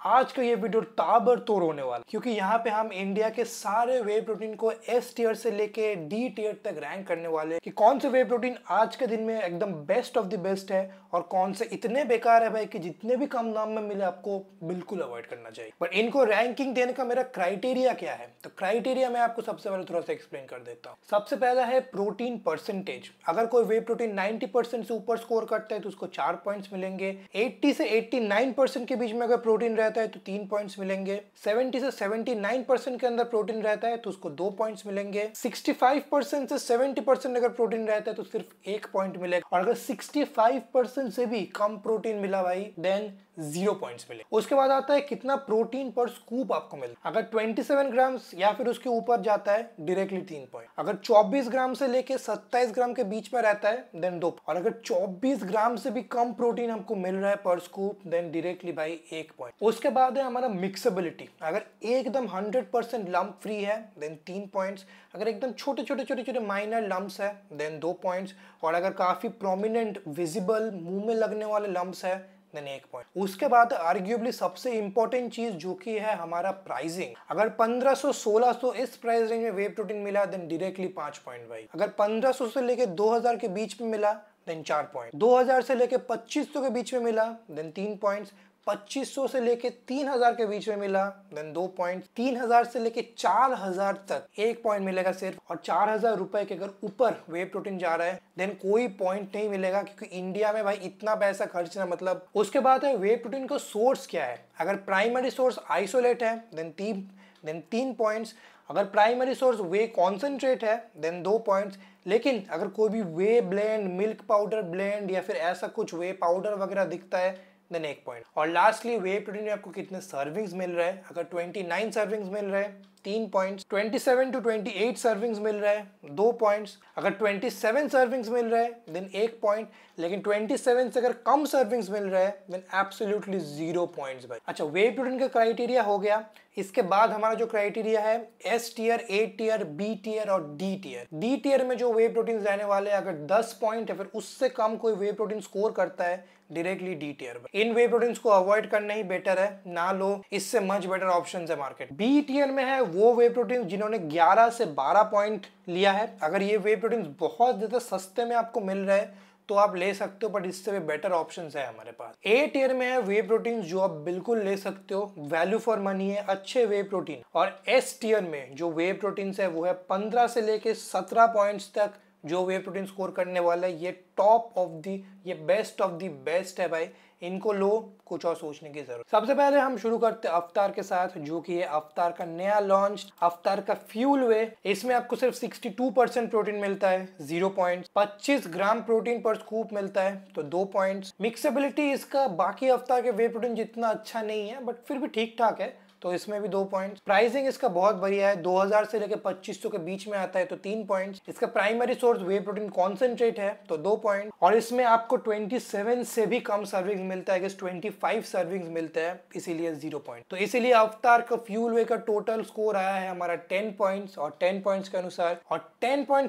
आज का ये वीडियो ताबड़तोड़ होने वाला, क्योंकि यहाँ पे हम इंडिया के सारे वे प्रोटीन को एस टियर से लेके डी टियर तक रैंक करने वाले हैं कि कौन से वे प्रोटीन आज के दिन में एकदम बेस्ट ऑफ द बेस्ट है और कौन से इतने बेकार है भाई कि जितने भी कम दाम में मिले आपको बिल्कुल अवॉइड करना चाहिए। बट इनको रैंकिंग देने का मेरा क्राइटेरिया क्या है, तो क्राइटेरिया मैं आपको सबसे पहले थोड़ा सा एक्सप्लेन कर देता हूँ। सबसे पहला है प्रोटीन परसेंटेज। अगर कोई वे प्रोटीन 90% से ऊपर स्कोर करता है तो उसको 4 पॉइंट्स मिलेंगे। 80 से 89% के बीच में अगर प्रोटीन रहता है तो 3 पॉइंट्स मिलेंगे। 70 से 79% के अंदर प्रोटीन रहता है तो उसको 2 पॉइंट्स मिलेंगे। 65% से 70% अगर प्रोटीन रहता है तो सिर्फ 1 पॉइंट मिलेगा। और अगर 65% से भी कम प्रोटीन मिला भाई देन 0 पॉइंट्स मिले। उसके बाद आता है कितना प्रोटीन पर स्कूप आपको मिले। अगर 27 ग्राम या फिर उसके ऊपर जाता है डायरेक्टली 3 पॉइंट। अगर 24 ग्राम से लेके 27 ग्राम के बीच में रहता है देन 2। और अगर 24 ग्राम से भी कम प्रोटीन हमको मिल रहा है पर स्कूप देन डायरेक्टली भाई 1 पॉइंट। उसके बाद है हमारा मिक्सेबिलिटी। अगर एकदम 100% लंप फ्री है देन 3 पॉइंट्स। अगर एकदम छोटे छोटे माइनर लम्प्स है देन 2 पॉइंट्स। और अगर काफी प्रोमिनेंट विजिबल मुंह में लगने वाले लम्प्स है देन 1 पॉइंट। उसके बाद आर्ग्यूबली सबसे इंपॉर्टेंट चीज जो कि है हमारा प्राइसिंग। अगर 1500-1600 इस प्राइस रेंज में वे प्रोटीन मिला देन डायरेक्टली 5 पॉइंट भाई। अगर 1500 से लेके 2000 के बीच में मिला देन 4 पॉइंट। 2000 से लेके 2500 के बीच में मिला देन 3 पॉइंट्स। 2500 से लेके 3000 के बीच में मिला देन 2 पॉइंट। 3000 से लेके 4000 तक 1 पॉइंट मिलेगा सिर्फ। और 4000 रुपए के अगर ऊपर वे प्रोटीन जा रहा है देन कोई पॉइंट नहीं मिलेगा, क्योंकि इंडिया में भाई इतना पैसा खर्चना मतलब। उसके बाद है वे प्रोटीन का सोर्स क्या है। अगर प्राइमरी सोर्स आइसोलेट है देन 3 पॉइंट्स। अगर प्राइमरी सोर्स वे कॉन्सेंट्रेट है देन 2 पॉइंट्स। लेकिन अगर कोई भी वे ब्लेंड, मिल्क पाउडर ब्लेंड या फिर ऐसा कुछ वे पाउडर वगैरह दिखता है देन 1 पॉइंट। और लास्टली वे प्रोटीन में आपको कितने सर्विंग्स मिल रहे हैं। अगर 29 सर्विंग्स मिल रहे हैं 3 पॉइंट्स। 27 to 28 सर्विंग्स मिल रहे हैं 2 पॉइंट्स। अगर 27 सर्विंग्स मिल रहे हैं देन 1 पॉइंट। लेकिन 27 से अगर कम सर्विंग्स मिल रहे हैं देन एब्सोल्युटली 0 पॉइंट्स भाई। अच्छा, वे प्रोटीन का क्राइटेरिया हो गया। इसके बाद हमारा जो क्राइटेरिया है एस टियर, ए टियर, बी टियर और डी टियर। डी टियर में जो वे प्रोटीन रहने वाले हैं अगर 10 पॉइंट या फिर उससे कम कोई वे प्रोटीन स्कोर करता है डायरेक्टली डी टियर में। इन वे प्रोटीन्स को अवॉइड करना ही बेटर है, ना लो, इससे मच बेटर ऑप्शन है मार्केट। बी टियर में है वो वे प्रोटीन जिन्होंने 11 से 12 पॉइंट लिया है। अगर ये वे प्रोटीन बहुत ज्यादा सस्ते में आपको मिल रहे हैं तो आप ले सकते हो, बट इससे भी बेटर ऑप्शंस है हमारे पास। ए टियर में है वे प्रोटीन जो आप बिल्कुल ले सकते हो, वैल्यू फॉर मनी है, अच्छे वे प्रोटीन। और एस टियर में जो वे प्रोटीन है वो है 15 से लेके 17 पॉइंट्स तक जो वे प्रोटीन स्कोर करने वाला है। ये टॉप ऑफ दी, ये बेस्ट ऑफ दी बेस्ट है भाई। इनको लो, कुछ और सोचने की जरूरत। सबसे पहले हम शुरू करते हैं अवतार के साथ, जो कि है अवतार का नया लॉन्च अवतार का फ्यूल वे। इसमें आपको सिर्फ 62% प्रोटीन मिलता है 0 पॉइंट्स। 25 ग्राम प्रोटीन पर स्कूप मिलता है तो 2 पॉइंट्स। मिक्सेबिलिटी इसका बाकी अवतार के वे प्रोटीन जितना अच्छा नहीं है बट फिर भी ठीक ठाक है तो इसमें भी 2 पॉइंट्स। प्राइसिंग इसका बहुत बढ़िया है, 2000 से लेकर 2500 के बीच में आता है तो 3 पॉइंट्स। इसका प्राइमरी सोर्स वे प्रोटीन कॉन्सेंट्रेट है तो 2 पॉइंट। और इसमें आपको 27 से भी कम सर्विंग्स मिलता है, 25 सर्विंग्स मिलता है, इसीलिए 0 पॉइंट। तो इसीलिए अवतार का फ्यूल वे का टोटल स्कोर आया है हमारा 10 पॉइंट्स। और 10 पॉइंट्स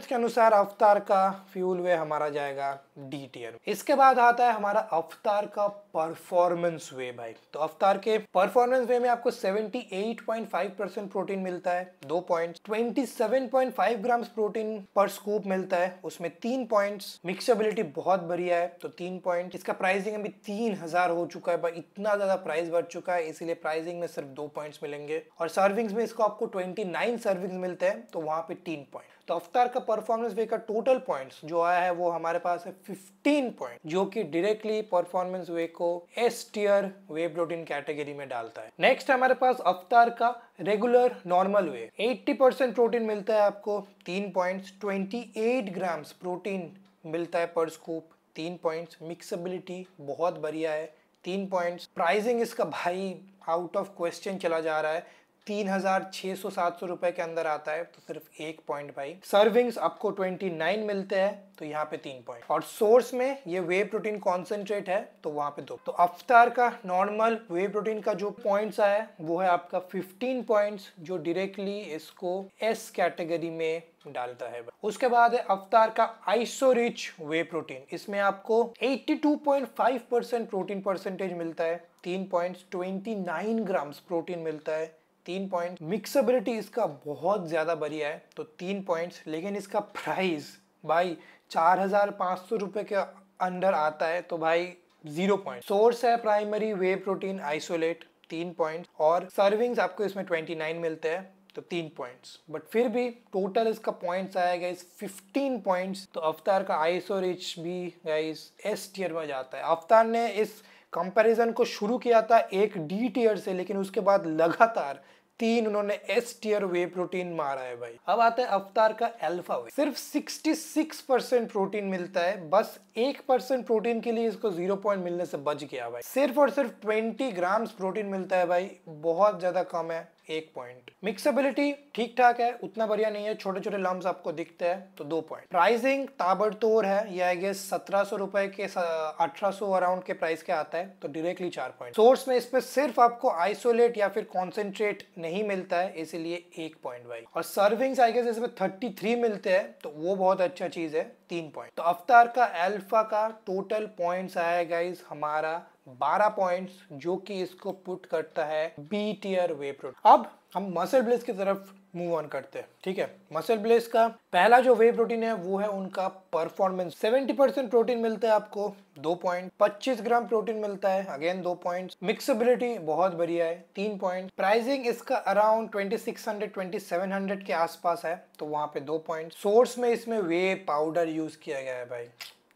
के अनुसार अवतार का फ्यूल वे हमारा जाएगा डी टियर। इसके बाद आता है हमारा अवतार का परफॉर्मेंस वे भाई। तो अवतार के परफॉर्मेंस वे में आपको 78.5% प्रोटीन मिलता है 2 पॉइंट्स। 27.5 ग्राम प्रोटीन पर स्कूप मिलता है, उसमें 3 पॉइंट्स। मिक्सेबिलिटी बहुत बढ़िया है तो 3 पॉइंट। इसका प्राइसिंग अभी 3000 हो चुका है भाई, इतना ज्यादा प्राइस बढ़ चुका है, इसीलिए प्राइसिंग में सिर्फ 2 पॉइंट्स मिलेंगे। और सर्विंग्स में इसको आपको 29 सर्विंग्स मिलते हैं तो वहां पे 3 पॉइंट। तो अवतार का परफॉर्मेंस वे का टोटल पॉइंट्स जो आया है वो हमारे पास है 15 पॉइंट, जो कि डायरेक्टली परफॉर्मेंस वे को S tier whey protein category में डालता है। नेक्स्ट हमारे पास अवतार का रेगुलर नॉर्मल वे। 80% प्रोटीन मिलता है आपको 3 पॉइंट्स। 28 ग्राम्स प्रोटीन मिलता है पर स्कूप 3 पॉइंट्स। मिक्सेबिलिटी बहुत बढ़िया है 3 पॉइंट्स। प्राइसिंग इसका भाई आउट ऑफ क्वेश्चन चला जा रहा है, 3600-700 रुपए के अंदर आता है तो सिर्फ 1 पॉइंट भाई। सर्विंग्स आपको 29 मिलते हैं तो यहाँ पे 3 पॉइंट। और सोर्स में ये वे प्रोटीन कॉन्सेंट्रेट है तो वहां पे 2। तो अवतार का नॉर्मल वे प्रोटीन का जो पॉइंट्स आया वो है आपका 15 पॉइंट्स, जो डायरेक्टली इसको एस कैटेगरी में डालता है। उसके बाद है अवतार का आइसो रिच वे प्रोटीन। इसमें आपको 82.5% प्रोटीन परसेंटेज मिलता है 3 पॉइंट्स, 29 ग्राम्स प्रोटीन मिलता है 3 पॉइंट। मिक्सबिलिटी इसका बहुत ज़्यादा बढ़िया है तो 3 पॉइंट्स, लेकिन इसका प्राइस भाई 4,500 रुपये के अंडर आता है तो भाई 0 पॉइंट। सोर्स है प्राइमरी वे प्रोटीन आइसोलेट 3 पॉइंट, और सर्विंग्स आपको इसमें 29 मिलते हैं तो 3 पॉइंट्स। बट फिर भी टोटल इसका पॉइंट्स आएगा इस 15 पॉइंट्स। तो अवतार का आइसो रिच भी गाइस एस टियर में जाता है। अवतार ने इस कंपैरिजन को शुरू किया था एक डी टियर से, लेकिन उसके बाद लगातार 3 उन्होंने एस टियर वे प्रोटीन मारा है भाई। अब आता है अवतार का अल्फा वे। सिर्फ 66% प्रोटीन मिलता है, बस 1% प्रोटीन के लिए इसको 0 पॉइंट मिलने से बच गया भाई। सिर्फ और सिर्फ 20 ग्राम्स प्रोटीन मिलता है भाई, बहुत ज्यादा कम है 1 पॉइंट। मिक्सबिलिटी ठीक ठाक है, उतना बढ़िया नहीं है, छोटे छोटे लम्स आपको दिखते हैं तो 2 पॉइंट। प्राइसिंग ताबड़तोड़ है, ये आई गेस 1700 रुपए के 1800 अराउंड के प्राइस के आता है तो डायरेक्टली 4 पॉइंट। सोर्स में इस पे सिर्फ आपको आइसोलेट या फिर कॉन्सेंट्रेट नहीं मिलता है, इसीलिए 1 पॉइंट भाई। और सर्विंग्स आई गेस इसमें 33 मिलते हैं तो वो बहुत अच्छा चीज है 3 पॉइंट। तो अवतार का अल्फा का टोटल पॉइंट्स आया गाइस हमारा 12 पॉइंट्स, जो कि इसको पुट करता है बी टियर वे प्रोटीन। अब हम मसल ब्लेस की तरफ मूव ऑन करते हैं, ठीक है। मसल ब्लेस का पहला जो वे प्रोटीन है वो है उनका परफॉर्मेंस। 70% प्रोटीन मिलता है आपको 2 पॉइंट। 25 ग्राम प्रोटीन मिलता है अगेन 2 पॉइंट। मिक्सबिलिटी बहुत बढ़िया है 3 पॉइंट। प्राइसिंग इसका अराउंड 2600-2700 के आसपास है तो वहां पे 2 पॉइंट। सोर्स में इसमें वे पाउडर यूज किया गया है भाई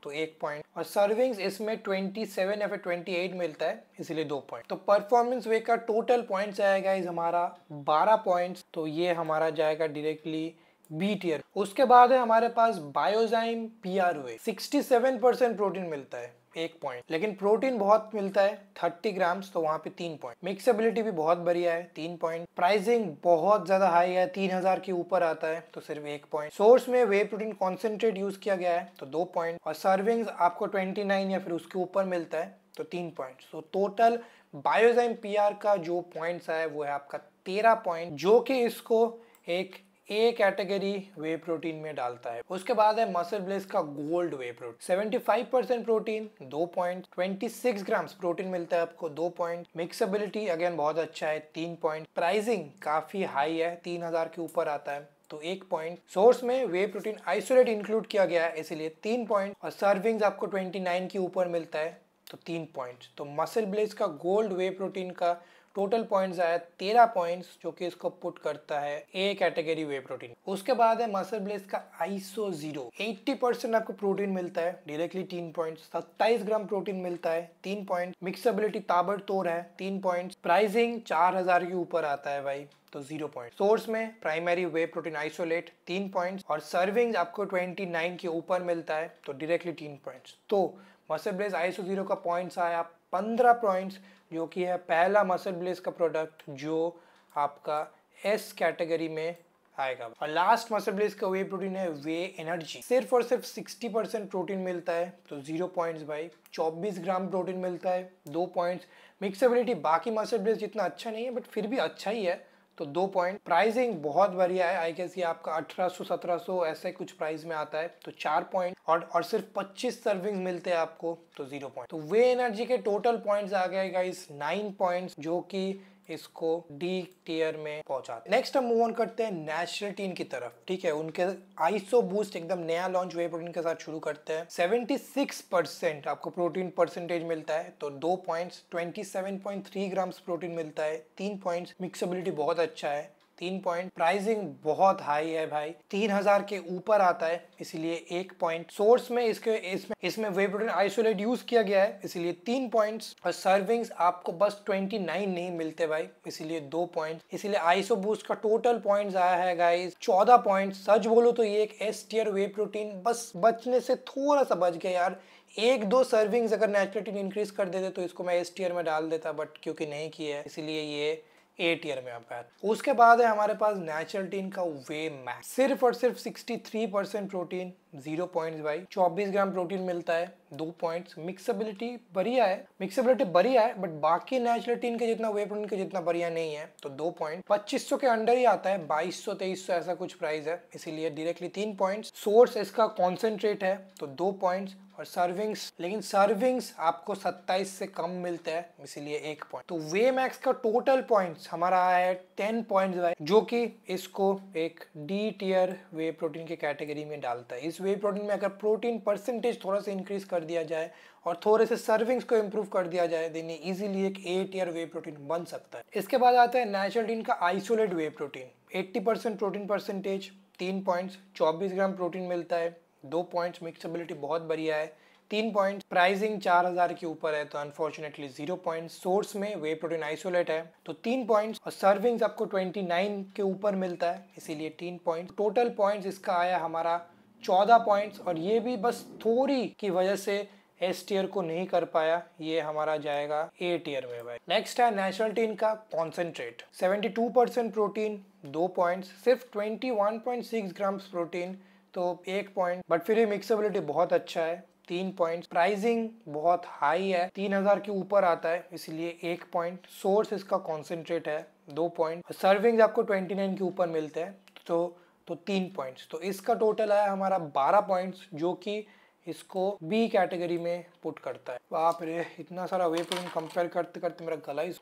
तो 1 पॉइंट। और सर्विंग्स इसमें 27 या फिर 28 मिलता है इसलिए 2 पॉइंट। तो परफॉर्मेंस वे का टोटल पॉइंट्स आएगा इस हमारा 12 पॉइंट्स, तो ये हमारा जाएगा डायरेक्टली बी टियर। उसके बाद है हमारे पास बायोजाइम पीआर वे। 67% प्रोटीन मिलता है 1 पॉइंट, लेकिन प्रोटीन बहुत मिलता है 30 ग्राम्स तो वहां पे 3 पॉइंट। मिक्सबिलिटी भी बहुत बढ़िया है 3 पॉइंट। प्राइसिंग बहुत ज्यादा हाई है, 3000 के ऊपर आता है तो सिर्फ 1 पॉइंट। सोर्स में वे प्रोटीन कॉन्सेंट्रेट यूज किया गया है तो 2 पॉइंट। और सर्विंग्स आपको 29 या फिर उसके ऊपर मिलता है तो 3 पॉइंट। तो टोटल बायोजाइम पीआर का जो पॉइंट्स है वो है आपका 13 पॉइंट, जो कि इसको एक ए कैटेगरी वे प्रोटीन में डालता है। उसके बाद है मसल ब्लेस का gold whey protein. 75% protein 2 point. 26 grams protein मिलता है आपको 2 पॉइंट। मिक्सबिलिटी अगेन बहुत अच्छा है 3 पॉइंट। प्राइसिंग काफी हाई है 3000 के ऊपर आता है तो 1 पॉइंट। सोर्स में वे प्रोटीन आइसोलेट इंक्लूड किया गया है इसलिए 3 पॉइंट। और सर्विंग्स आपको 29 के ऊपर मिलता है तो 3 पॉइंट। तो मसल ब्लेस का गोल्ड वे प्रोटीन का टोटल पॉइंट्स आया 13 पॉइंट्स, जो कि इसको पुट करता है ए कैटेगरी वे प्रोटीन। उसके बाद है मसल ब्लेस का आइसो जीरो। 80% आपको प्रोटीन मिलता है डायरेक्टली 3 पॉइंट्स। 27 ग्राम प्रोटीन मिलता है 3 पॉइंट। मिक्सबिलिटी ताबड़तोड़ है 3 पॉइंट। प्राइसिंग 4000 के ऊपर आता है भाई तो 0 पॉइंट। सोर्स में प्राइमरी वे प्रोटीन आइसोलेट 3 पॉइंट्स। और सर्विंग आपको 29 के ऊपर मिलता है तो डायरेक्टली 3 पॉइंट्स। तो मसल ब्लेस आइसो जीरो का पॉइंट्स आया 15 पॉइंट्स, जो कि है पहला मसल ब्लेस का प्रोडक्ट जो आपका एस कैटेगरी में आएगा। और लास्ट मसल ब्लेस का वे प्रोटीन है वे एनर्जी। सिर्फ और सिर्फ 60% प्रोटीन मिलता है तो 0 पॉइंट्स भाई। 24 ग्राम प्रोटीन मिलता है 2 पॉइंट्स। मिक्सबिलिटी बाकी मसल ब्लेस जितना अच्छा नहीं है बट फिर भी अच्छा ही है तो 2 पॉइंट। प्राइसिंग बहुत बढ़िया है, आई गेस ये आपका 1800-1700 ऐसे कुछ प्राइस में आता है तो 4 पॉइंट। और सिर्फ 25 सर्विंग्स मिलते हैं आपको तो 0 पॉइंट। तो वे एनर्जी के टोटल पॉइंट्स आ गए गाइस 9 पॉइंट्स, जो कि इसको डी टियर में पहुंचाते। नेक्स्ट हम मूव ऑन करते हैं नेचुरल की तरफ, ठीक है। उनके आइसो बूस्ट एकदम नया लॉन्च वे प्रोटीन के साथ शुरू करते हैं। 76% आपको प्रोटीन परसेंटेज मिलता है तो 2 पॉइंट्स। 27.3 ग्राम्स प्रोटीन मिलता है 3 पॉइंट्स। मिक्सबिलिटी बहुत अच्छा है 3 पॉइंट। प्राइसिंग बहुत हाई है भाई, 3000 के ऊपर आता है इसलिए 1 पॉइंट। सोर्स में इसमें वे प्रोटीन आइसोलेट यूज किया गया है इसलिए 3 पॉइंट्स। और सर्विंग्स आपको बस 29 नहीं मिलते भाई इसलिए 2 पॉइंट। इसलिए आइसो बूस्ट का टोटल पॉइंट्स आया है गाइस 14 पॉइंट। सच बोलो तो ये एक एस टियर वे प्रोटीन बस बचने से थोड़ा सा बच गया यार। 1-2 सर्विंग्स अगर नेचुरल इंक्रीज कर देते तो इसको मैं एस टियर में डाल देता, बट क्योंकि नहीं किया है इसलिए ये ए टियर में आता है। उसके बाद है हमारे पास नेचुरल का वे मैक्स। सिर्फ और सिर्फ 63% प्रोटीन 0 पॉइंट्स भाई। 24 ग्राम प्रोटीन मिलता है 2 पॉइंट्स। मिक्सबिलिटी बढ़िया है बट बाकी नेचुरल के जितना वे प्रोटीन के जितना बढ़िया नहीं है तो 2 पॉइंट। 2500 के अंडर ही आता है, 2200-2300 ऐसा कुछ प्राइस है इसीलिए डायरेक्टली 3 पॉइंट्स। सोर्स इसका कॉन्सेंट्रेट है तो 2 पॉइंट्स। और सर्विंग्स, लेकिन सर्विंग्स आपको 27 से कम मिलता है, इसीलिए 1 पॉइंट। तो वे मैक्स का टोटल पॉइंट्स हमारा आया है 10 पॉइंट्स, जो कि इसको एक डी टियर वे प्रोटीन के कैटेगरी में डालता है। इस वे प्रोटीन में अगर प्रोटीन परसेंटेज थोड़ा सा इंक्रीज कर दिया जाए और थोड़े से सर्विंग्स को इम्प्रूव कर दिया जाए, देन इजीली एक ए टियर वे प्रोटीन बन सकता है। इसके बाद आता है नेचुरल का isolate whey protein. 80% protein percentage, 3 points, 24 gram protein मिलता है, 2 पॉइंट्स, मिक्सबिलिटी बहुत बढ़िया है, 3 पॉइंट्स, प्राइसिंग 4000 के ऊपर है तो अनफॉर्चुनेटली 0 पॉइंट्स। सोर्स में वे प्रोटीन आइसोलेट है तो 3 पॉइंट्स, और सर्विंग्स आपको 29 के ऊपर मिलता है, इसीलिए 3 पॉइंट्स। टोटल पॉइंट्स इसका आया हमारा 14 पॉइंट्स, और ये भी बस थोड़ी की वजह से एस टियर को नहीं कर पाया, ये हमारा जाएगा ए टियर में भाई। नेक्स्ट है नेचुरल टीन का कॉन्सेंट्रेट। 72% प्रोटीन, 2 पॉइंट्स, सिर्फ 21.6 ग्राम्स प्रोटीन तो 1 पॉइंट, बट फिर मिक्सेबिलिटी बहुत अच्छा है, 3 पॉइंट्स। प्राइसिंग बहुत हाई है, 3000 के ऊपर आता है, इसलिए 1 पॉइंट। सोर्स इसका कॉन्सेंट्रेट है, 2 पॉइंट। सर्विंग आपको 29 के ऊपर मिलते हैं तो 3 पॉइंट्स। तो इसका टोटल है हमारा 12 पॉइंट्स, जो कि इसको बी कैटेगरी में पुट करता है। बाप रे, इतना सारा वे प्रोटीन कंपेयर करते करते मेरा गला ही।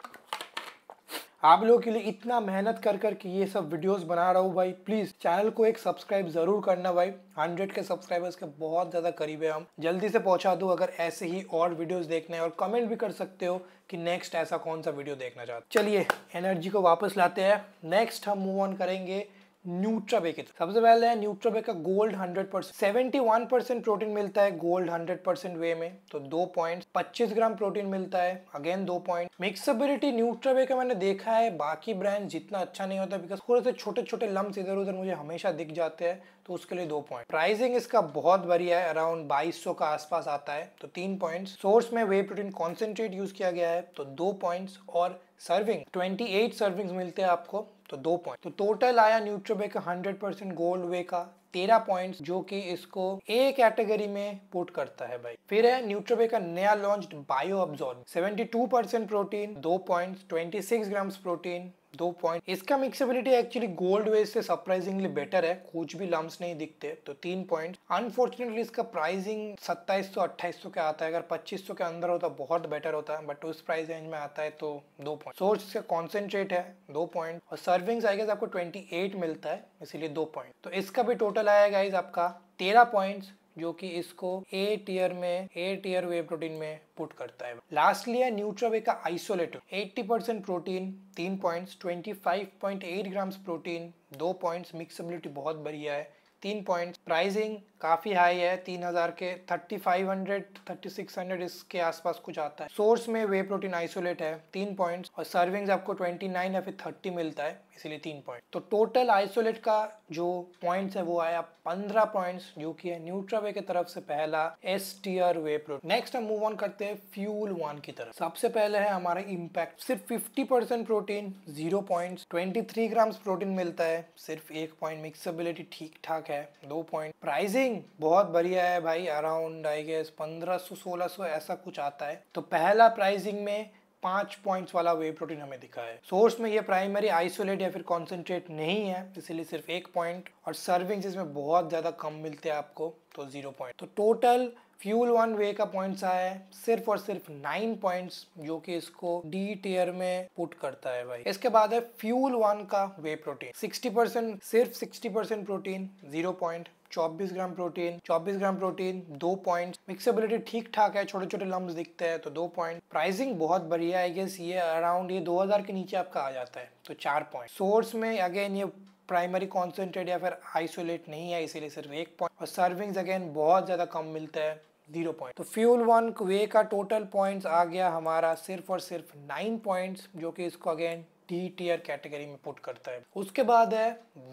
आप लोगों के लिए इतना मेहनत कर कर के ये सब वीडियोस बना रहा हूँ भाई, प्लीज चैनल को एक सब्सक्राइब जरूर करना भाई। 100 के सब्सक्राइबर्स के बहुत ज्यादा करीब है हम, जल्दी से पहुंचा दो। अगर ऐसे ही और वीडियोस देखना है, और कमेंट भी कर सकते हो कि नेक्स्ट ऐसा कौन सा वीडियो देखना चाहते। चलिए एनर्जी को वापस लाते हैं। नेक्स्ट हम मूव ऑन करेंगे न्यूट्राबे की। सबसे पहले है न्यूट्राबे का गोल्ड 100%। 71% प्रोटीन मिलता है गोल्ड 100% वे में, तो 2 पॉइंट। 25 ग्राम प्रोटीन मिलता है, अगेन 2 पॉइंट। मिक्सबिलिटी न्यूट्राबे का मैंने देखा है बाकी ब्रांड जितना अच्छा नहीं होता, बिकॉज थोड़े से छोटे छोटे लम्स इधर उधर मुझे हमेशा दिख जाते हैं, तो उसके लिए 2 पॉइंट। प्राइसिंग इसका बहुत बढ़िया है, अराउंड 2200 का आसपास आता है, तो 3 पॉइंट। सोर्स में वे प्रोटीन कॉन्सेंट्रेट यूज किया गया है, तो 2 पॉइंट्स। और सर्विंग 28 सर्विंग्स मिलते हैं आपको, तो 2 पॉइंट। तो टोटल आया न्यूट्राबे का 100% गोल्ड वे का 13 पॉइंट्स, जो कि इसको ए कैटेगरी में पुट करता है भाई। फिर है न्यूट्राबे का नया launched bio absorb. 72% protein, 2 points, 26 grams protein, 2 point. इसका मिक्सेबिलिटी एक्चुअली गोल्ड वे से सरप्राइजिंगली बेटर है, कुछ भी लम्स नहीं दिखते, तो 3 पॉइंट। अनफॉर्चुनेटली इसका प्राइसिंग 2700-2800 का आता है, अगर 2500 के अंदर होता बहुत बेटर होता, बट उस प्राइस रेंज में आता है तो 2 पॉइंट। सोर्स इसका कॉन्सेंट्रेट है, 2 पॉइंट। और सर्विंग्स आई गेस आपको 28 मिलता है, इसीलिए 2 पॉइंट। तो इसका भी टोटल आया गाइस आपका 13 पॉइंट्स, जो कि इसको ए टियर वे प्रोटीन में पुट करता है। लास्टली है न्यूट्राबे का isolate. 80% protein, 3 points, 25.8 grams protein, 2 points. Mixability बहुत बढ़िया है, 3 पॉइंट्स। प्राइसिंग काफी हाई है, 3000 के 3500-3600 इसके आसपास कुछ आता है। सोर्स में वे प्रोटीन आइसोलेट है, 3 पॉइंट्स। और सर्विंग्स आपको 29 या फिर 30 मिलता है, इसीलिए 3 पॉइंट। तो टोटल आइसोलेट का जो पॉइंट्स है वो आया 15 पॉइंट्स, जो कि है न्यूट्राबे की तरफ से पहला S tier whey protein. Next हम मूव ऑन करते हैं फ्यूल 1 की तरफ। सबसे पहले है हमारा इम्पैक्ट। सिर्फ 50% प्रोटीन, 0 पॉइंट्स, 23 ग्राम्स प्रोटीन मिलता है, सिर्फ 1 पॉइंट। मिक्सेबिलिटी ठीक ठाक है, 2 पॉइंट। प्राइसिंग बहुत बढ़िया है भाई, अराउंड आई गेस 1500-1600 ऐसा कुछ आता है। तो पहला प्राइसिंग में 5 पॉइंट्स वाला वे प्रोटीन हमें दिखा है। सोर्स में ये प्राइमरी आइसोलेट या फिर कॉन्सेंट्रेट नहीं है, इसीलिए सिर्फ 1 पॉइंट। और सर्विंग्स इसमें बहुत ज्यादा कम मिलते हैं आपको, तो 0 पॉइंट। तो टोटल फ्यूल 1 वे का पॉइंट्स आया है सिर्फ और सिर्फ 9 पॉइंट्स, जो कि इसको डी टियर में पुट करता है भाई। इसके बाद है फ्यूल 1 का वे प्रोटीन। 60%, सिर्फ 60% protein, 0 point. 24 gram protein, 2 point. Mixability ठीक ठाक है, छोटे छोटे लम्स दिखते हैं, तो 2 पॉइंट। प्राइसिंग बहुत बढ़िया है, गेस ये अराउंड ये 2000 के नीचे आपका आ जाता है, तो 4 पॉइंट। सोर्स में अगेन ये प्राइमरी कॉन्सेंट्रेट या फिर आइसोलेट नहीं है, इसीलिए सिर्फ 1 पॉइंट। और सर्विंग्स अगेन बहुत ज्यादा कम मिलता है, 0 पॉइंट। तो फ्यूल 1 वे का टोटल पॉइंट्स आ गया हमारा सिर्फ और सिर्फ 9 पॉइंट्स, जो कि इसको अगेन डी टियर कैटेगरी में पुट करता है। उसके बाद है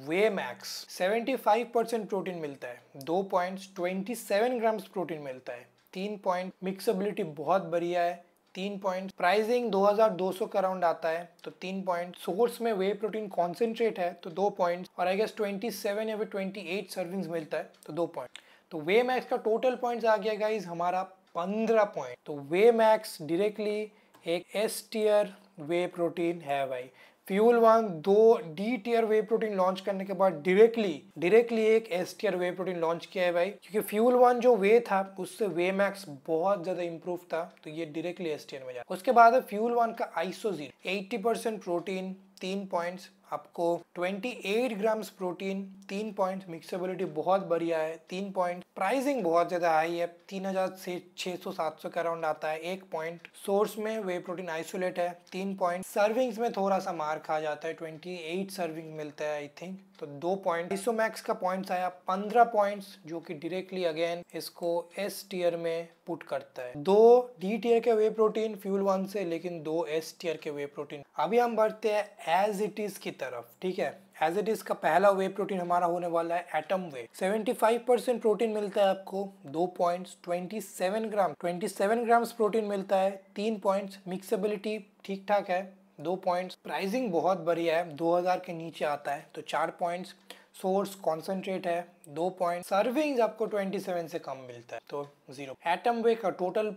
वे मैक्स। 75% प्रोटीन मिलता है, 2 पॉइंट्स, 27 ग्राम्स प्रोटीन मिलता है, 3 पॉइंट। मिक्सेबिलिटी बहुत बढ़िया है, 3 पॉइंट। प्राइसिंग 2200 का अराउंड आता है, तो 3 पॉइंट। सोर्स में वे प्रोटीन कॉन्सेंट्रेट है, तो 2 पॉइंट। और आई गेस 27 या फिर 28 सर्विंग्स मिलता है, तो 2 पॉइंट। तो वे मैक्स का टोटल पॉइंट्स आ गया गाइज हमारा 15 पॉइंट। तो वे मैक्स डायरेक्टली एक एस टियर वे प्रोटीन है भाई। Fuel one 2 D tier whey protein launch करने के बाद डायरेक्टली एक S tier whey protein launch किया है भाई, क्योंकि फ्यूल वन जो वे था उससे वे मैक्स बहुत ज्यादा इंप्रूव था, तो ये डायरेक्टली एस टियर में जाता। उसके बाद है फ्यूल वन का आइसो 80% प्रोटीन 3 पॉइंट्स, आपको 28 ग्राम्स प्रोटीन 3 पॉइंट, मिक्सेबिलिटी बहुत बढ़िया है 3 पॉइंट, प्राइसिंग बहुत ज्यादा हाई है 3000 से 600-700 के अराउंड आता है 1 पॉइंट। सोर्स में वे प्रोटीन आइसोलेट है 3 पॉइंट। सर्विंग्स में थोड़ा सा मार खा जाता है, 28 सर्विंग मिलता है आई थिंक, तो 2 पॉइंट। आइसोमैक्स का पॉइंट्स आया 15 पॉइंट्स, जो कि डायरेक्टली अगेन इसको एस टियर में पुट करता है। 2 डी टियर के वे प्रोटीन फ्यूल वन से, लेकिन 2 एस टियर के वे प्रोटीन। अभी हम बढ़ते हैं एज इट इज की तरफ, ठीक है। एज इट इज का पहला वे प्रोटीन हमारा होने वाला है एटम वे। 75% प्रोटीन मिलता है आपको 2 पॉइंट्स, 27 ग्राम्स प्रोटीन मिलता है 3 पॉइंट्स, मिक्सेबिलिटी ठीक ठाक है 2 पॉइंट्स, प्राइसिंग बहुत बढ़िया है 2000 के नीचे आता है तो 4 पॉइंट्स। सोर्स कॉन्सेंट्रेट है 2 पॉइंट, सर्विंग्स आपको 27 से कम मिलता है तो 0। एटम वे का टोटल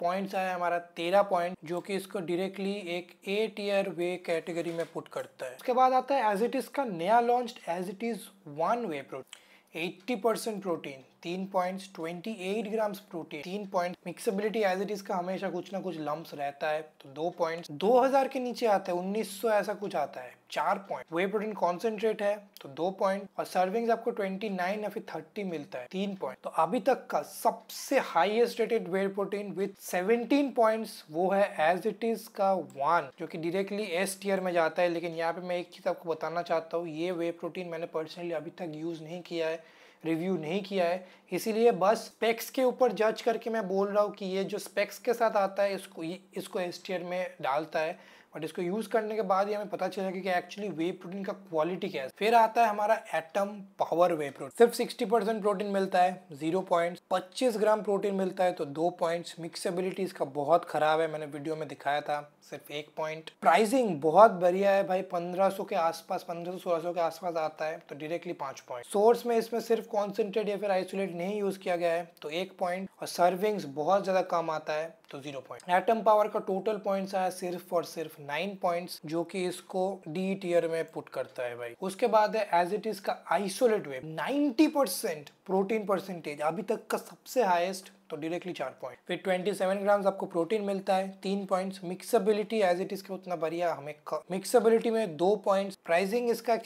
पॉइंट्स आया हमारा 13 पॉइंट, जो कि इसको डायरेक्टली एक ए टियर वे कैटेगरी में पुट करता है। उसके बाद आता है एज इट इज का नया launched as it is one whey protein. 80% protein 3 points, 28 grams protein 3 point, mixability as it is का हमेशा कुछ ना कुछ लम्स रहता है तो 2 पॉइंट्स। 2000 के नीचे आता है 1900 ऐसा कुछ आता है 4 पॉइंट। वे प्रोटीन कॉन्सेंट्रेट है तो 2 पॉइंट, और सर्विंग्स आपको 29 या फिर 30 मिलता है 3 पॉइंट। तो अभी तक का सबसे highest rated way protein with 17 points वो है एज इट इज का वन, जो कि डायरेक्टली एस टियर में जाता है। लेकिन यहाँ पे मैं एक चीज आपको बताना चाहता हूँ, ये वे प्रोटीन मैंने पर्सनली अभी तक यूज नहीं किया है, रिव्यू नहीं किया है, इसीलिए बस स्पेक्स के ऊपर जज करके मैं बोल रहा हूँ कि ये जो स्पेक्स के साथ आता है इसको एस टियर में डालता है, बट इसको यूज करने के बाद ही हमें पता चलेगा कि एक्चुअली वे प्रोटीन का क्वालिटी क्या है। फिर आता है हमारा एटम पावर वे प्रोटीन। सिर्फ 60% प्रोटीन मिलता है 0 पॉइंट्स, 25 ग्राम प्रोटीन मिलता है तो 2 पॉइंट्स, मिक्सेबिलिटी इसका बहुत खराब है, मैंने वीडियो में दिखाया था, सिर्फ 1 पॉइंट। प्राइसिंग बहुत बढ़िया है भाई, 1500 के आसपास, 1500-1600 के आसपास आता है तो डायरेक्टली 5 पॉइंट। सोर्स में इसमें सिर्फ कॉन्सेंट्रेट या फिर आइसोलेट नहीं यूज किया गया है तो 1 पॉइंट, और सर्विंग्स बहुत ज्यादा कम आता है तो 0 पॉइंट। एटम पावर का टोटल पॉइंट्स आया सिर्फ और सिर्फ 9 पॉइंट्स, जो कि इसको डी टियर में पुट करता है भाई। उसके बाद है एज इट इज का आइसोलेट वे, 90% प्रोटीन परसेंटेज, अभी तक का सबसे हाईएस्ट, तो डायरेक्टली 4 पॉइंट। फिर 27 ग्राम्स आपको प्रोटीन मिलता है 3 पॉइंट्स, मिक्सेबिलिटी एज इट इज के उतना बढ़िया हमें मिक्सेबिलिटी में 2 पॉइंट्स, प्राइसिंग इसका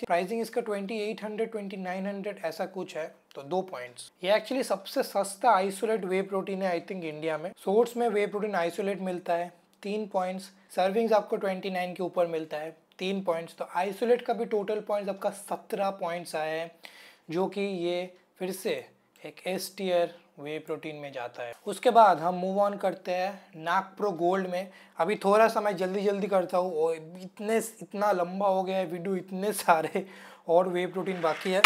2800 2900 ऐसा कुछ है तो 2 पॉइंट्स। ये एक्चुअली सबसे सस्ता आइसोलेट वे प्रोटीन है आई थिंक इंडिया में। सोर्स में वे प्रोटीन आइसोलेट मिलता है 3 पॉइंट्स, सर्विंग्स आपको 29 के ऊपर मिलता है 3 पॉइंट्स, तो आइसोलेट का भी टोटल पॉइंट्स आपका 17 पॉइंट्स आए हैं, जो कि ये फिर से एक एस टियर वे प्रोटीन में जाता है। उसके बाद हम मूव ऑन करते हैं नागप्रो गोल्ड में। अभी थोड़ा सा मैं जल्दी करता हूँ और इतना लंबा हो गया है वीडियो, इतने सारे और वे प्रोटीन बाकी है,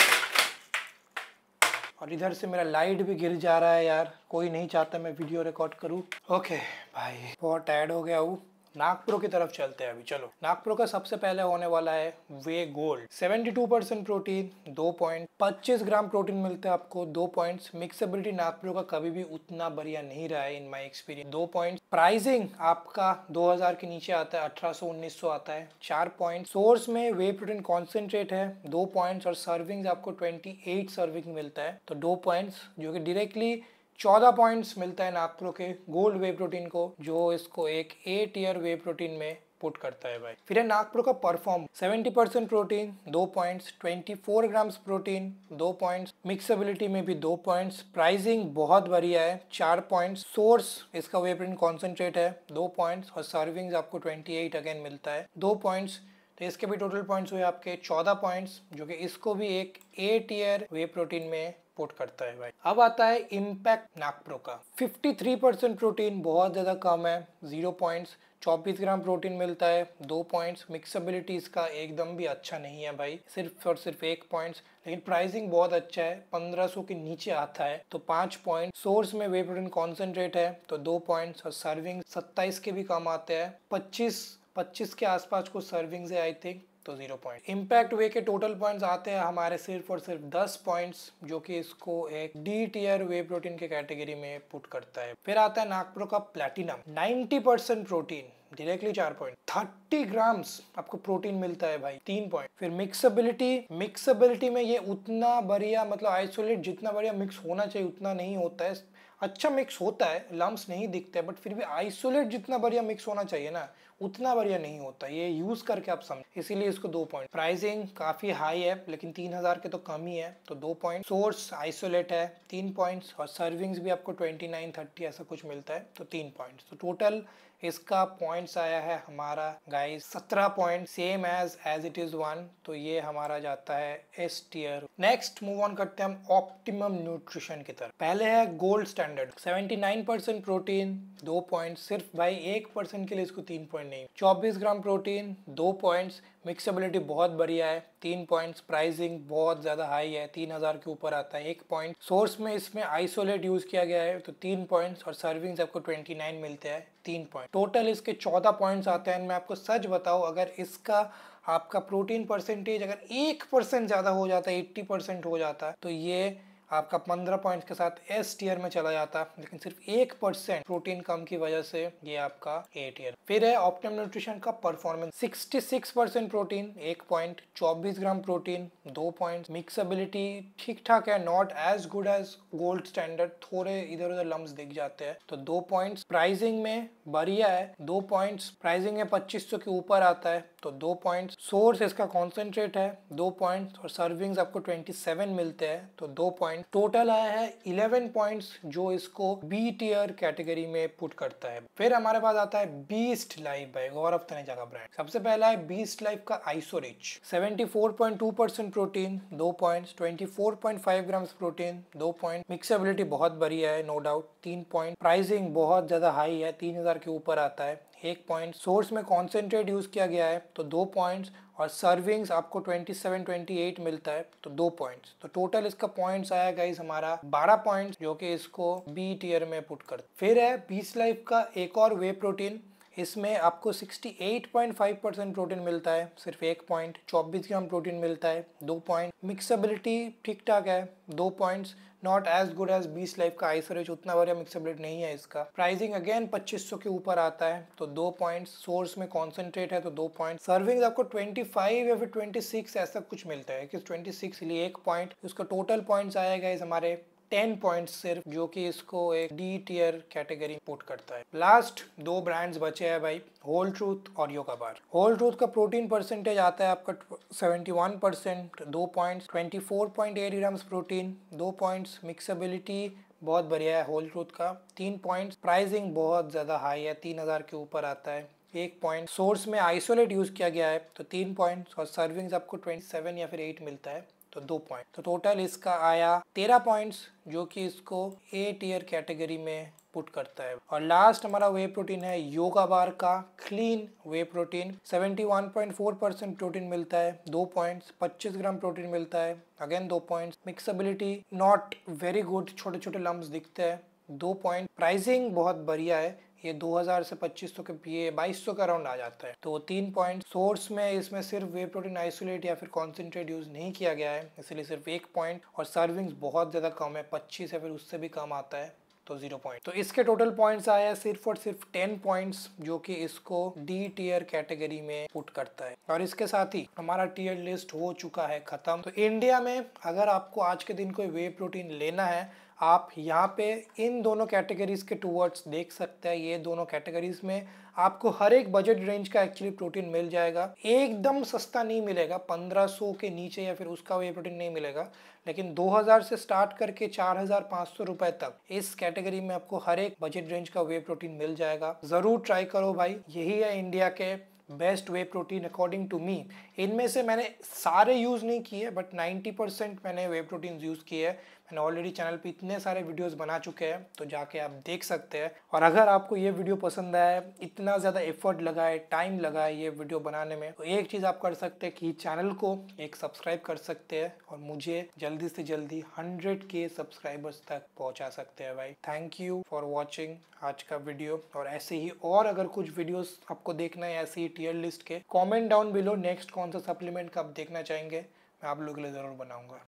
और इधर से मेरा लाइट भी गिर जा रहा है यार, कोई नहीं चाहता मैं वीडियो रिकॉर्ड करूँ। ओके भाई बहुत टायर्ड हो गया हूँ, नागप्रो की तरफ चलते हैं अभी। चलो, नागप्रो का सबसे पहले होने वाला है whey gold. 72% protein 2 point, 25 gram protein मिलता है आपको 2 पॉइंट्स, मिक्सेबिलिटी नागप्रो का कभी भी उतना बढ़िया नहीं रहा है in my experience, 2 point. Pricing आपका 2000 के नीचे आता है, 1800-1900 आता है, 4 पॉइंट। सोर्स में वे प्रोटीन कॉन्सेंट्रेट है 2 पॉइंट्स, और सर्विंग आपको 28 सर्विंग मिलता है तो 2 पॉइंट्स, जो कि डायरेक्टली 14 पॉइंट्स मिलता है नागप्रो के गोल्ड वे प्रोटीन को, जो इसको एक ए टियर वे प्रोटीन में पुट करता है भाई। फिर है नागप्रो का perform, 70% protein 2 points, 24 grams protein 2 points, mixability में भी 2 पॉइंट्स, प्राइसिंग बहुत बढ़िया है 4 पॉइंट्स। सोर्स इसका वे प्रोटीन कॉन्सेंट्रेट है 2 पॉइंट्स, और सर्विंग्स आपको 28 अगेन मिलता है 2 पॉइंट्स, तो इसके भी टोटल पॉइंट्स हुए आपके 14 पॉइंट्स, जो कि इसको भी एक ए टियर वे प्रोटीन में पुट करता है भाई। अब आता है इम्पैक्ट नागप्रो का, 53% प्रोटीन बहुत ज्यादा कम है 0 पॉइंट्स, 24 ग्राम प्रोटीन मिलता है 2 पॉइंट्स, मिक्सेबिलिटी इसका एकदम भी अच्छा नहीं है भाई, सिर्फ और सिर्फ 1 पॉइंट्स, लेकिन प्राइसिंग बहुत अच्छा है, 1500 के नीचे आता है तो 5 पॉइंट। सोर्स में वे प्रोटीन कॉन्सेंट्रेट है तो 2 पॉइंट्स, और सर्विंग 27 के भी कम आते हैं, 25 के आसपास को सर्विंग्स है आई थिंक तो 0 पॉइंट। इम्पैक्ट वे के टोटल पॉइंट्स आते हैं हमारे सिर्फ और सिर्फ 10 पॉइंट्स, जो कि इसको एक डी टियर वे प्रोटीन के कैटेगरी में पुट करता है। फिर आता है नागप्रो का platinum, 90% protein directly 4 point. 30 grams आपको प्रोटीन मिलता है भाई, 3 पॉइंट। फिर मिक्सबिलिटी में ये उतना बढ़िया, मतलब आइसोलेट जितना बढ़िया मिक्स होना चाहिए उतना नहीं होता है। अच्छा मिक्स होता है, लम्स नहीं दिखते हैं, बट फिर भी आइसोलेट जितना बढ़िया मिक्स होना चाहिए ना उतना बढ़िया नहीं होता। ये यूज करके आप समझ, इसीलिए इसको 2 पॉइंट। प्राइसिंग काफी हाई है, लेकिन 3000 के तो कम ही है, तो 2 पॉइंट। सोर्स आइसोलेट है, 3 पॉइंट्स। और सर्विंग्स भी आपको 29-30 ऐसा कुछ मिलता है, तो 3 पॉइंट्स। तो टोटल इसका पॉइंट्स आया है हमारा guys 17 point, same as it is 1। तो ये हमारा जाता है S tier. Next move on करते हैं हम ऑप्टिमम न्यूट्रिशन की तरफ। पहले है गोल्ड स्टैंडर्ड, 79% प्रोटीन, 2 पॉइंट। सिर्फ भाई 1% के लिए इसको 3 पॉइंट नहीं। 24 ग्राम प्रोटीन, 2 पॉइंट्स। मिक्सेबिलिटी बहुत बढ़िया है, 3 पॉइंट्स। प्राइसिंग बहुत ज्यादा हाई है, 3000 के ऊपर आता है, 1 पॉइंट। सोर्स में इसमें आइसोलेट यूज किया गया है, तो 3 पॉइंट्स। और सर्विंग्स आपको 29 मिलते हैं, 3 पॉइंट। टोटल इसके 14 पॉइंट्स आते हैं। मैं आपको सच बताऊं, अगर इसका आपका प्रोटीन परसेंटेज अगर 1% ज्यादा हो जाता है, 80% हो जाता है, तो ये आपका 15 पॉइंट्स के साथ एस टियर में चला जाता, लेकिन सिर्फ 1% प्रोटीन कम की वजह से ये आपका ए टियर। फिर है ऑप्टिमम न्यूट्रिशन का performance, 66% protein, 1 point. 24 gram protein, 2 point. Mixability ठीक ठाक है, not as good as gold standard, थोड़े इधर उधर लम्स दिख जाते हैं, तो 2 पॉइंट्स। प्राइसिंग में बढ़िया है, 2 पॉइंट्स। प्राइसिंग में 2500 के ऊपर आता है, तो 2 पॉइंट्स। सोर्स इसका कॉन्सेंट्रेट है, 2 पॉइंट्स। और सर्विंग्स आपको 27 मिलते हैं, तो 2 पॉइंट। टोटल आया है 11 पॉइंट्स, जो इसको बी टियर कैटेगरी में पुट करता है। फिर हमारे पास आता है beast life by Gaurav Taneja का ब्रांड। सबसे पहला है बीस्ट लाइफ का isorich, 74.2% protein, 2 points. 24.5 gram protein, 2 point. Mixability बहुत बढ़िया है, नो डाउट, 3 पॉइंट। प्राइसिंग बहुत ज्यादा हाई है, 3000 के ऊपर आता है, 1 पॉइंट। सोर्स में कॉन्सेंट्रेट यूज किया गया है, तो 2 पॉइंट्स। और सर्विंग्स आपको 27-28 मिलता है, तो 2 पॉइंट्स। तो टोटल इसका पॉइंट्स आया गाइस हमारा 12 पॉइंट्स, जो कि इसको बी टियर में पुट करता। फिर है बीस्ट लाइफ का एक और वे प्रोटीन, इसमें आपको 68.5% प्रोटीन मिलता है, सिर्फ 1 पॉइंट। 24 ग्राम प्रोटीन मिलता है, 2 पॉइंट। मिक्सेबिलिटी ठीक ठाक है, 2 points. Not as good as Beast life का आइसोरिच, उतना बढ़िया मिक्सेबिलिटी नहीं है इसका। प्राइसिंग अगेन 2500 के ऊपर आता है, तो 2 पॉइंट्स। सोर्स में कॉन्सेंट्रेट है, तो 2 पॉइंट। सर्विंग आपको 25 या फिर 26 ऐसा कुछ मिलता है, कि 26 लिए 1 पॉइंट। उसका टोटल पॉइंट्स आएगा इस हमारे 10 पॉइंट्स सिर्फ, जो कि इसको एक डी टियर कैटेगरी पुट करता है। लास्ट 2 ब्रांड्स बचे हैं भाई, होल ट्रूथ और योगा बार। होल ट्रूथ का प्रोटीन परसेंटेज आता है आपका 71%, 2 points. 24.8 grams protein, 2 points. Mixability बहुत बढ़िया है होल ट्रूथ का, 3 पॉइंट्स। प्राइसिंग बहुत ज्यादा हाई है, 3000 के ऊपर आता है, 1 पॉइंट। सोर्स में आइसोलेट यूज किया गया है, तो 3 पॉइंट्स। और सर्विंग्स आपको 27 या फिर 8 मिलता है, तो 2 पॉइंट। तो टोटल इसका आया 13 पॉइंट्स, जो कि इसको ए टियर कैटेगरी में पुट करता है। और लास्ट हमारा वे प्रोटीन है योगा बार का क्लीन वे प्रोटीन, 71.4% प्रोटीन मिलता है, 2 पॉइंट्स। 25 ग्राम प्रोटीन मिलता है, again 2 points. Mixability not very good, छोटे छोटे लम्स दिखते हैं, 2 पॉइंट। प्राइसिंग बहुत बढ़िया है, ये 2000 से 2500 के, ये 2200 का राउंड आ जाता है, तो 3 पॉइंट। सोर्स में इसमें सिर्फ वे प्रोटीन आइसोलेट या फिर कॉन्सेंट्रेट यूज नहीं किया गया है, इसलिए सिर्फ 1 पॉइंट। और सर्विंग्स बहुत ज्यादा कम है, 25 या फिर उससे भी कम आता है, तो 0 पॉइंट। तो इसके टोटल पॉइंट्स आया सिर्फ और सिर्फ 10 पॉइंट्स, जो कि इसको डी टियर कैटेगरी में पुट करता है। और इसके साथ ही हमारा टियर लिस्ट हो चुका है खत्म। तो इंडिया में अगर आपको आज के दिन कोई वे प्रोटीन लेना है, आप यहाँ पे इन दोनों कैटेगरीज के टूवर्ड्स देख सकते हैं। ये दोनों कैटेगरीज में आपको हर एक बजट रेंज का एक्चुअली प्रोटीन मिल जाएगा। एकदम सस्ता नहीं मिलेगा, 1500 के नीचे या फिर उसका वे प्रोटीन नहीं मिलेगा, लेकिन 2000 से स्टार्ट करके 4500 रुपए तक इस कैटेगरी में आपको हर एक बजट रेंज का वे प्रोटीन मिल जाएगा। जरूर ट्राई करो भाई, यही है इंडिया के best way protein according to me. इनमें से मैंने सारे यूज़ नहीं किए, बट 90% मैंने वे प्रोटीन यूज़ किए हैं। मैंने ऑलरेडी चैनल पे इतने सारे वीडियोस बना चुके हैं, तो जाके आप देख सकते हैं। और अगर आपको ये वीडियो पसंद आया, इतना ज़्यादा एफर्ट लगा है, टाइम लगा है ये वीडियो बनाने में, तो एक चीज़ आप कर सकते हैं कि चैनल को एक सब्सक्राइब कर सकते हैं और मुझे जल्दी से जल्दी 100K सब्सक्राइबर्स तक पहुँचा सकते हैं भाई। थैंक यू फॉर वॉचिंग आज का वीडियो। और ऐसे ही और अगर कुछ वीडियोस आपको देखना है ऐसे ही टियर लिस्ट के, कमेंट डाउन बिलो नेक्स्ट कौन सा सप्लीमेंट का आप देखना चाहेंगे, मैं आप लोगों के लिए ज़रूर बनाऊंगा।